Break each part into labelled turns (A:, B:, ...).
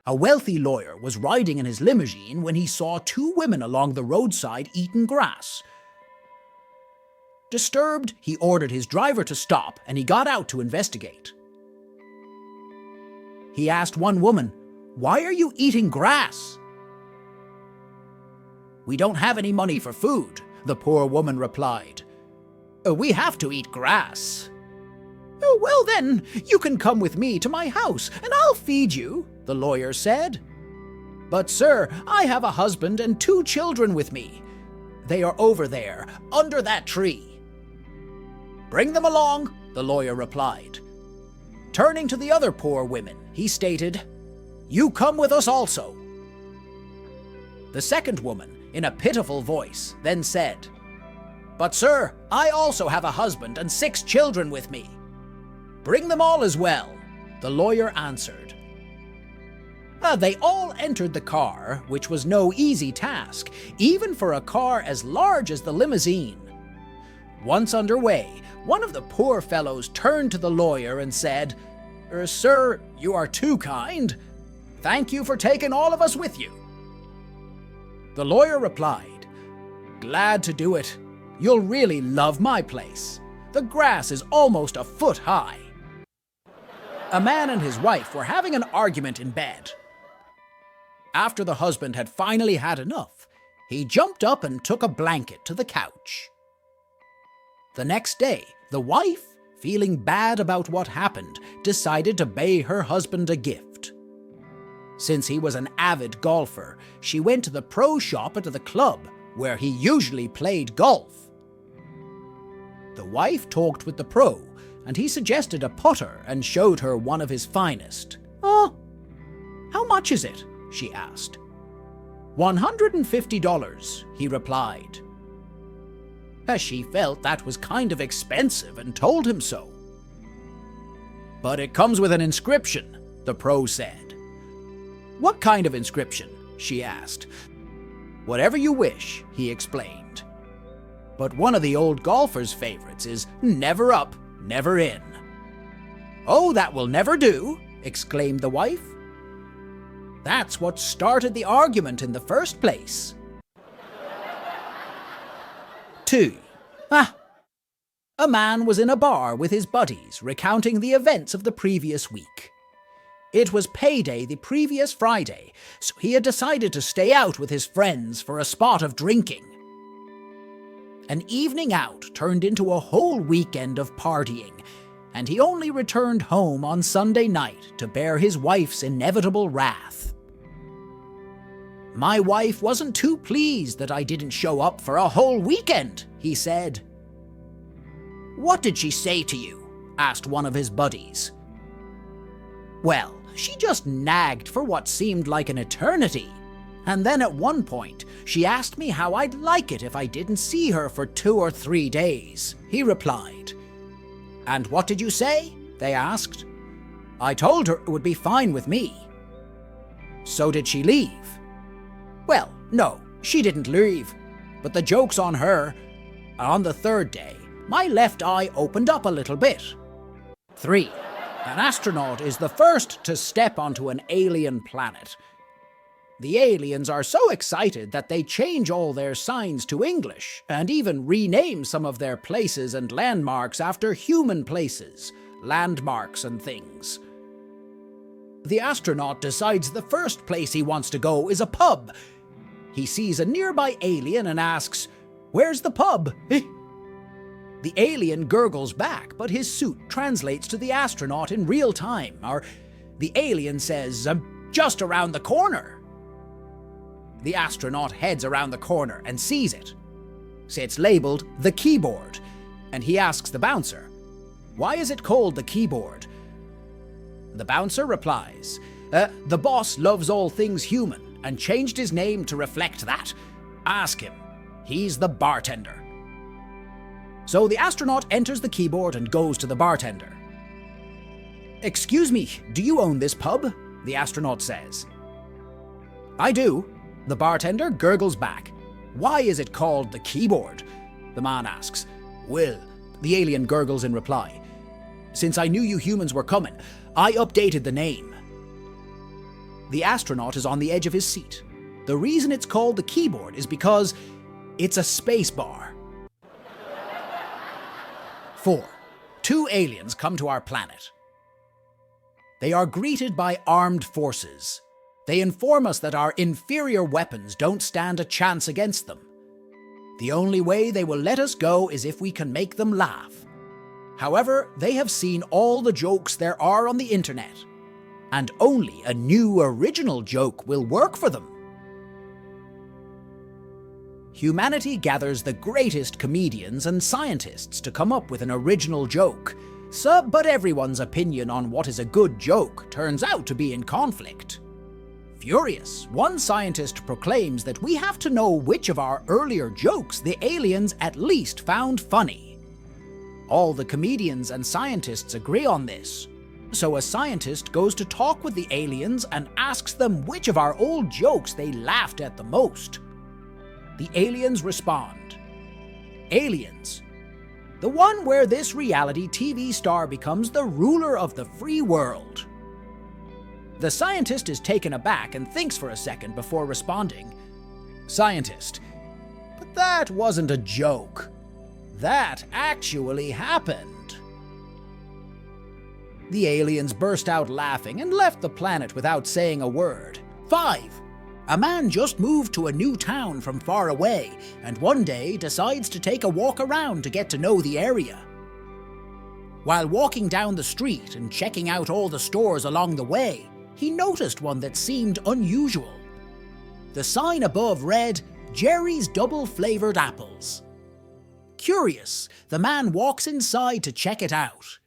A: A wealthy lawyer was riding in his limousine when he saw two women along the roadside eating grass. Disturbed, he ordered his driver to stop and he got out to investigate. He asked one woman, "Why are you eating grass?" "We don't have any money for food," the poor woman replied. "We have to eat grass." "Oh, well then, you can come with me to my house and I'll feed you," the lawyer said. "But sir, I have a husband and two children with me. They are over there, under that tree." "Bring them along," the lawyer replied. Turning to the other poor women, he stated, "You come with us also." The second woman, in a pitiful voice, then said, "But sir, I also have a husband and 6 children with me." "Bring them all as well," the lawyer answered. They all entered the car, which was no easy task, even for a car as large as the limousine. Once underway, one of the poor fellows turned to the lawyer and said, "Sir, you are too kind. Thank you for taking all of us with you." The lawyer replied, "Glad to do it. You'll really love my place. The grass is almost a foot high." A man and his wife were having an argument in bed. After the husband had finally had enough, he jumped up and took a blanket to the couch. The next day, the wife, feeling bad about what happened, decided to buy her husband a gift. Since he was an avid golfer, she went to the pro shop at the club, where he usually played golf. The wife talked with the pro, and he suggested a putter and showed her one of his finest. "Oh, how much is it?" she asked. $150, he replied. She felt that was kind of expensive and told him so. "But it comes with an inscription," the pro said. "What kind of inscription?" she asked. "Whatever you wish," he explained. "But one of the old golfer's favorites is never up, never in." "Oh, that will never do," exclaimed the wife. "That's what started the argument in the first place." 2. A man was in a bar with his buddies recounting the events of the previous week. It was payday the previous Friday, so he had decided to stay out with his friends for a spot of drinking. An evening out turned into a whole weekend of partying, and he only returned home on Sunday night to bear his wife's inevitable wrath. "My wife wasn't too pleased that I didn't show up for a whole weekend," he said. "What did she say to you?" asked one of his buddies. "Well, she just nagged for what seemed like an eternity. And then at one point, she asked me how I'd like it if I didn't see her for 2 or 3 days, he replied. "And what did you say?" they asked. "I told her it would be fine with me." "So did she leave?" "Well, no, she didn't leave, but the joke's on her. On the 3rd day, my left eye opened up a little bit." 3. An astronaut is the first to step onto an alien planet. The aliens are so excited that they change all their signs to English and even rename some of their places and landmarks after human places, landmarks and things. The astronaut decides the first place he wants to go is a pub. He sees a nearby alien and asks, "Where's the pub?" The alien gurgles back, but his suit translates to the astronaut in real time, or the alien says, "Just around the corner." The astronaut heads around the corner and sees it. It's labeled the keyboard, and he asks the bouncer, "Why is it called the keyboard?" The bouncer replies, "The boss loves all things human and changed his name to reflect that. Ask him. He's the bartender." So the astronaut enters the keyboard and goes to the bartender. "Excuse me, do you own this pub?" the astronaut says. "I do." The bartender gurgles back. "Why is it called the keyboard?" the man asks. "Well," the alien gurgles in reply, "since I knew you humans were coming, I updated the name." The astronaut is on the edge of his seat. The reason it's called the keyboard is because it's a space bar. 4. Two aliens come to our planet. They are greeted by armed forces. They inform us that our inferior weapons don't stand a chance against them. The only way they will let us go is if we can make them laugh. However, they have seen all the jokes there are on the internet, and only a new original joke will work for them. Humanity gathers the greatest comedians and scientists to come up with an original joke, but everyone's opinion on what is a good joke turns out to be in conflict. Furious, one scientist proclaims that we have to know which of our earlier jokes the aliens at least found funny. All the comedians and scientists agree on this, so a scientist goes to talk with the aliens and asks them which of our old jokes they laughed at the most. The aliens respond. Aliens. The one where this reality TV star becomes the ruler of the free world. The scientist is taken aback and thinks for a second before responding. Scientist. But that wasn't a joke. That actually happened. The aliens burst out laughing and left the planet without saying a word. 5. A man just moved to a new town from far away and one day decides to take a walk around to get to know the area. While walking down the street and checking out all the stores along the way, he noticed one that seemed unusual. The sign above read, "Jerry's Double-Flavored Apples." Curious, the man walks inside to check it out.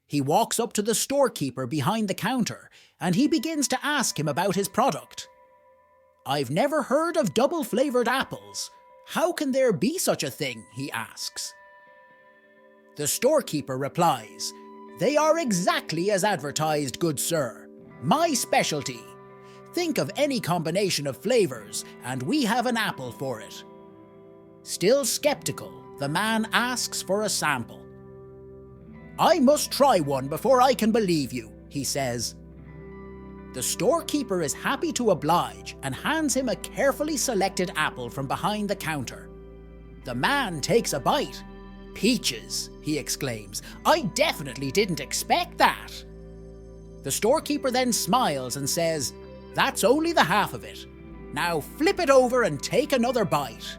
A: He walks up to the storekeeper behind the counter and he begins to ask him about his product. "I've never heard of double-flavored apples. How can there be such a thing?" he asks. The storekeeper replies, "They are exactly as advertised, good sir. My specialty. Think of any combination of flavors, and we have an apple for it." Still skeptical, the man asks for a sample. "I must try one before I can believe you," he says. The storekeeper is happy to oblige and hands him a carefully selected apple from behind the counter. The man takes a bite. "Peaches," he exclaims. "I definitely didn't expect that." The storekeeper then smiles and says, "That's only the half of it. Now flip it over and take another bite."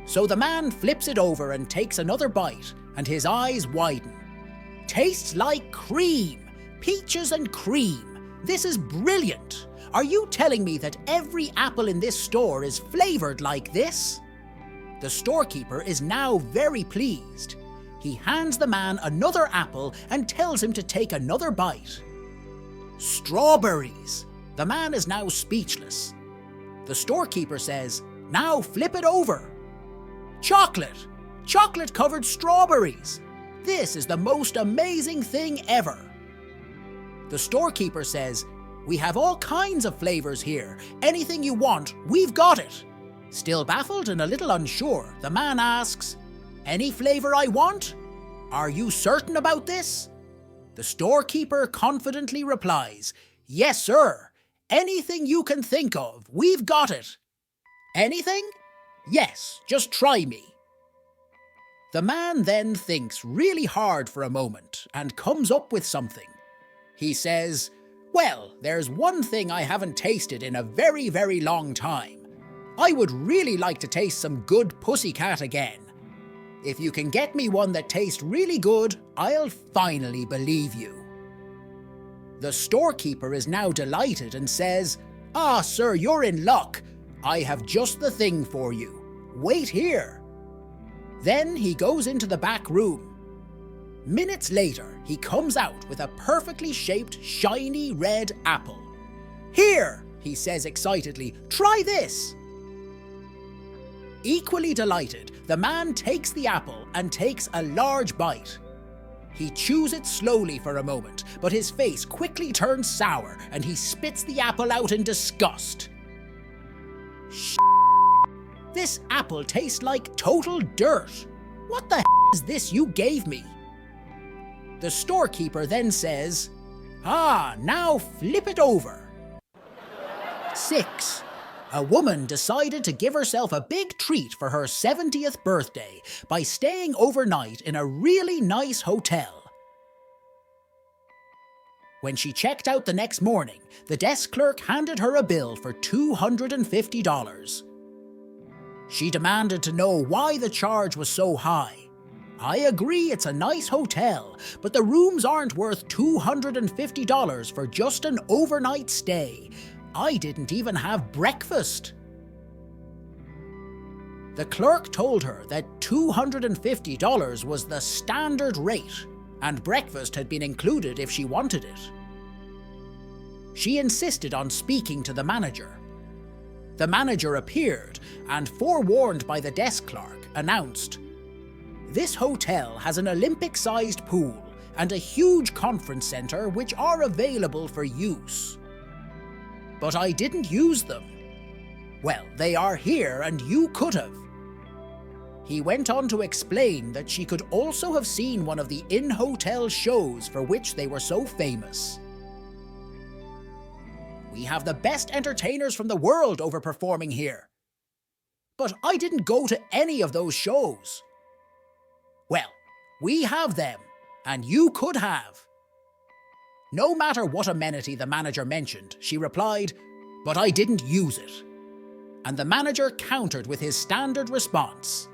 A: So the man flips it over and takes another bite, and his eyes widen. "Tastes like cream! Peaches and cream! This is brilliant! Are you telling me that every apple in this store is flavored like this?" The storekeeper is now very pleased. He hands the man another apple and tells him to take another bite. "Strawberries!" The man is now speechless. The storekeeper says, "Now flip it over." "Chocolate! Chocolate-covered strawberries! This is the most amazing thing ever." The storekeeper says, "We have all kinds of flavors here. Anything you want, we've got it." Still baffled and a little unsure, the man asks, "Any flavor I want? Are you certain about this?" The storekeeper confidently replies, "Yes, sir. Anything you can think of, we've got it." "Anything?" "Yes, just try me." The man then thinks really hard for a moment and comes up with something. He says, "Well, there's one thing I haven't tasted in a very, very long time. I would really like to taste some good pussycat again. If you can get me one that tastes really good, I'll finally believe you." The storekeeper is now delighted and says, "Ah, sir, you're in luck. I have just the thing for you. Wait here." Then he goes into the back room. Minutes later, he comes out with a perfectly shaped, shiny red apple. "Here," he says excitedly, "try this." Equally delighted, the man takes the apple and takes a large bite. He chews it slowly for a moment, but his face quickly turns sour and he spits the apple out in disgust. "This apple tastes like total dirt. What the is this you gave me?" The storekeeper then says, "Ah, now flip it over." 6. A woman decided to give herself a big treat for her 70th birthday by staying overnight in a really nice hotel. When she checked out the next morning, the desk clerk handed her a bill for $250. She demanded to know why the charge was so high. I agree it's a nice hotel, but the rooms aren't worth $250 for just an overnight stay. I didn't even have breakfast. The clerk told her that $250 was the standard rate, and breakfast had been included if she wanted it. She insisted on speaking to the manager. The manager appeared and, forewarned by the desk clerk, announced, "This hotel has an Olympic-sized pool and a huge conference centre which are available for use. But I didn't use them. Well, they are here and you could have." He went on to explain that she could also have seen one of the in-hotel shows for which they were so famous. "We have the best entertainers from the world overperforming here. But I didn't go to any of those shows." "Well, we have them, and you could have." No matter what amenity the manager mentioned, she replied, "But I didn't use it." And the manager countered with his standard response.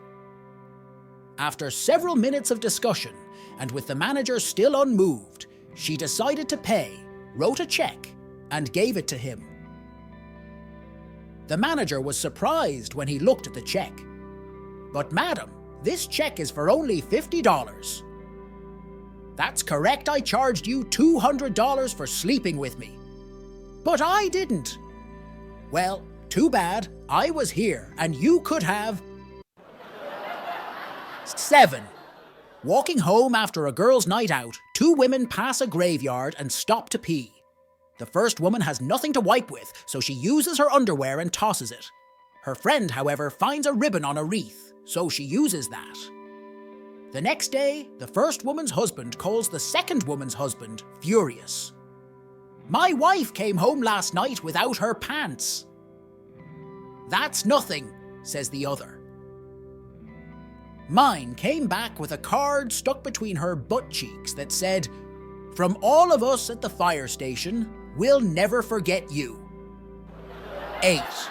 A: After several minutes of discussion, and with the manager still unmoved, she decided to pay, wrote a check, and gave it to him. The manager was surprised when he looked at the check. "But madam, this check is for only $50. "That's correct, I charged you $200 for sleeping with me." "But I didn't." "Well, too bad, I was here and you could have." 7. Walking home after a girls' night out, two women pass a graveyard and stop to pee. The first woman has nothing to wipe with, so she uses her underwear and tosses it. Her friend, however, finds a ribbon on a wreath, so she uses that. The next day, the first woman's husband calls the second woman's husband furious. "My wife came home last night without her pants." "That's nothing," says the other. Mine came back with a card stuck between her butt cheeks that said, "From all of us at the fire station, we'll never forget you." 8.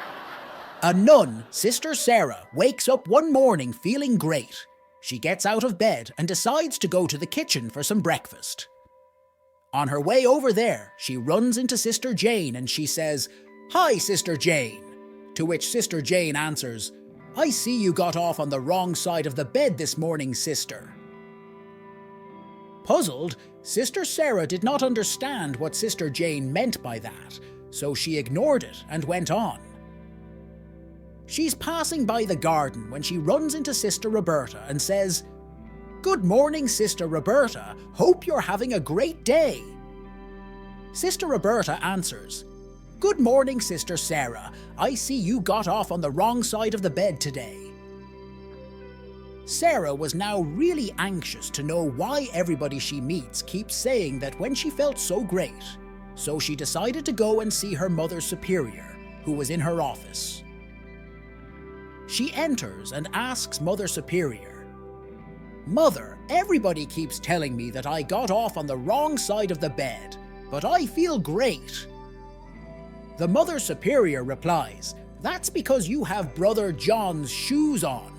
A: A nun, Sister Sarah, wakes up one morning feeling great. She gets out of bed and decides to go to the kitchen for some breakfast. On her way over there, she runs into Sister Jane and she says, "Hi, Sister Jane," to which Sister Jane answers, "I see you got off on the wrong side of the bed this morning, sister." Puzzled, Sister Sarah did not understand what Sister Jane meant by that, so she ignored it and went on. She's passing by the garden when she runs into Sister Roberta and says, "Good morning, Sister Roberta. Hope you're having a great day." Sister Roberta answers, "Good morning, Sister Sarah. I see you got off on the wrong side of the bed today." Sarah was now really anxious to know why everybody she meets keeps saying that when she felt so great, so she decided to go and see her Mother Superior, who was in her office. She enters and asks Mother Superior, "Mother, everybody keeps telling me that I got off on the wrong side of the bed, but I feel great." The Mother Superior replies, "That's because you have Brother John's shoes on."